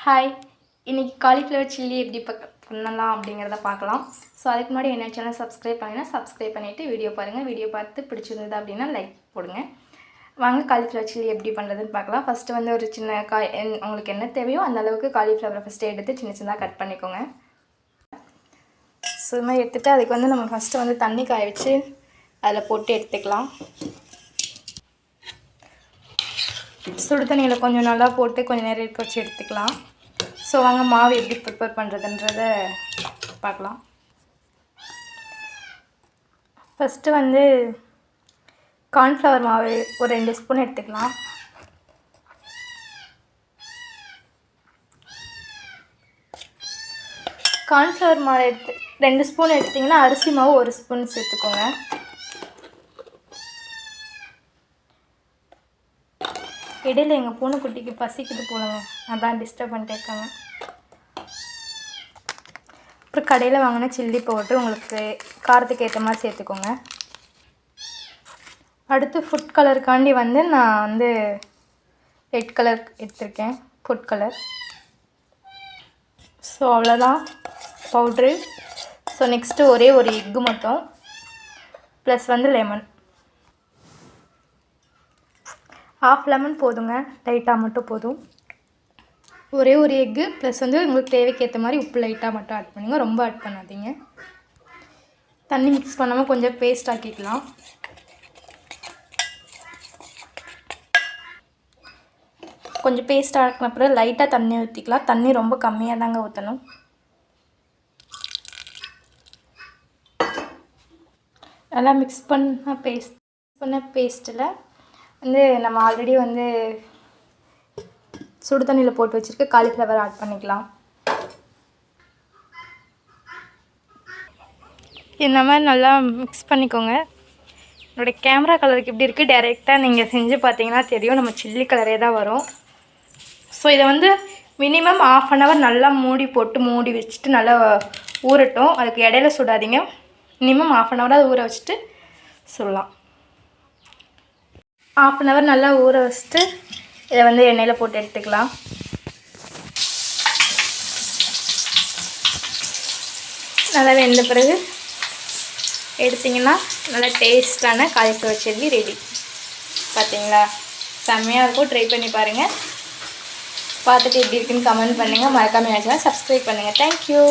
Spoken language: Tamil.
ஹாய், இன்றைக்கி காலிஃப்ளவர் சில்லி எப்படி பண்ணலாம் அப்படிங்கிறத பார்க்கலாம். ஸோ அதுக்கு முன்னாடி என்ன சேனல் சப்ஸ்கிரைப் பண்ணிங்கன்னா சப்ஸ்கிரைப் பண்ணிவிட்டு வீடியோ பாருங்கள். வீடியோ பார்த்து பிடிச்சிருந்தது அப்படின்னா லைக் போடுங்க. வாங்க காலிஃப்ளவர் சில்லி எப்படி பண்ணுறதுன்னு பார்க்கலாம். ஃபஸ்ட்டு வந்து ஒரு சின்ன உங்களுக்கு என்ன தேவையோ அந்த அளவுக்கு காலிஃப்ளவரை ஃபஸ்ட்டு எடுத்து சின்ன சின்னதாக கட் பண்ணிக்கோங்க. ஸோ இது மாதிரி எடுத்துகிட்டு அதுக்கு வந்து நம்ம ஃபஸ்ட்டு வந்து தண்ணி காய வச்சு அதில் போட்டு எடுத்துக்கலாம். சுடு தண்ணியில் கொஞ்சம் நல்லா போட்டு கொஞ்சம் நேரம் இருக்க வச்சு எடுத்துக்கலாம். ஸோ வாங்க மாவு எப்படி ப்ரிப்பேர் பண்ணுறதுன்றத பார்க்கலாம். ஃபஸ்ட்டு வந்து கார்ன்ஃப்ளவர் மாவு ஒரு 2 ஸ்பூன் எடுத்துக்கலாம். கார்ன்ஃப்ளவர் மாவு 2 ஸ்பூன் எடுத்திங்கன்னா அரிசி மாவு 1 ஸ்பூன் சேர்த்துக்கோங்க. இடையில் எங்கள் பூனைக்குட்டிக்கு பசிக்குது போலங்க, அதான் டிஸ்டர்ப் பண்ணிட்டு இருக்காங்க. அப்புறம் கடையில் வாங்கின சில்லி பவுட்ரு உங்களுக்கு காரத்துக்கு ஏற்ற மாதிரி சேர்த்துக்கோங்க. அடுத்து ஃபுட் கலருக்காண்டி வந்து நான் வந்து ரெட் கலர் எடுத்திருக்கேன், ஃபுட் கலர். ஸோ அவ்வளோதான் பவுட்ரு. ஸோ நெக்ஸ்ட்டு ஒரே ஒரு எக்கு மட்டும் ப்ளஸ் வந்து லெமன், 1/2 லெமன் போதுங்க, லைட்டாக மட்டும் போதும். ஒரே ஒரு எக்கு ப்ளஸ் வந்து உங்களுக்கு தேவைக்கு ஏற்ற மாதிரி உப்பு லைட்டாக மட்டும் ஆட் பண்ணுங்க, ரொம்ப ஆட் பண்ணாதீங்க. தண்ணி மிக்ஸ் பண்ணாமல் கொஞ்சம் பேஸ்ட் ஆக்கிக்கலாம். கொஞ்சம் பேஸ்ட் ஆக்கின அப்புறம் லைட்டாக தண்ணி ஊற்றிக்கலாம். தண்ணி ரொம்ப கம்மியாக தாங்க ஊற்றணும். நல்லா மிக்ஸ் பண்ண பேஸ்ட்டில் வந்து நம்ம ஆல்ரெடி வந்து சுடு தண்ணியில் போட்டு வச்சுருக்க காலிஃப்ளவர் ஆட் பண்ணிக்கலாம். இந்த மாதிரி நல்லா மிக்ஸ் பண்ணிக்கோங்க. என்னோடய கேமரா கலருக்கு எப்படி இருக்குது, டைரெக்டாக நீங்கள் செஞ்சு பார்த்தீங்கன்னா தெரியும், நம்ம சில்லி கலரே தான் வரும். ஸோ இதை வந்து மினிமம் 1/2 அன் ஹவர் நல்லா மூடி வச்சுட்டு நல்லா ஊறட்டும். அதுக்கு இடையில சுடாதீங்க. மினிமம் 1/2 அன் ஹவர் ஊற வச்சுட்டு சுடலாம். 1/2 அன் ஹவர் நல்லா ஊற வச்சுட்டு இதை வந்து எண்ணெயில் போட்டு எடுத்துக்கலாம். நல்லா வெந்த பிறகு எடுத்திங்கன்னா நல்லா டேஸ்டான காலிஃப்ளவர் சில்லி ரெடி. பார்த்தீங்களா, செம்மையாக இருக்கும். ட்ரை பண்ணி பாருங்கள். பார்த்துட்டு எப்படி இருக்குன்னு கமெண்ட் பண்ணுங்கள். மறக்காமல் நினச்சினா சப்ஸ்கிரைப் பண்ணுங்கள். தேங்க்யூ.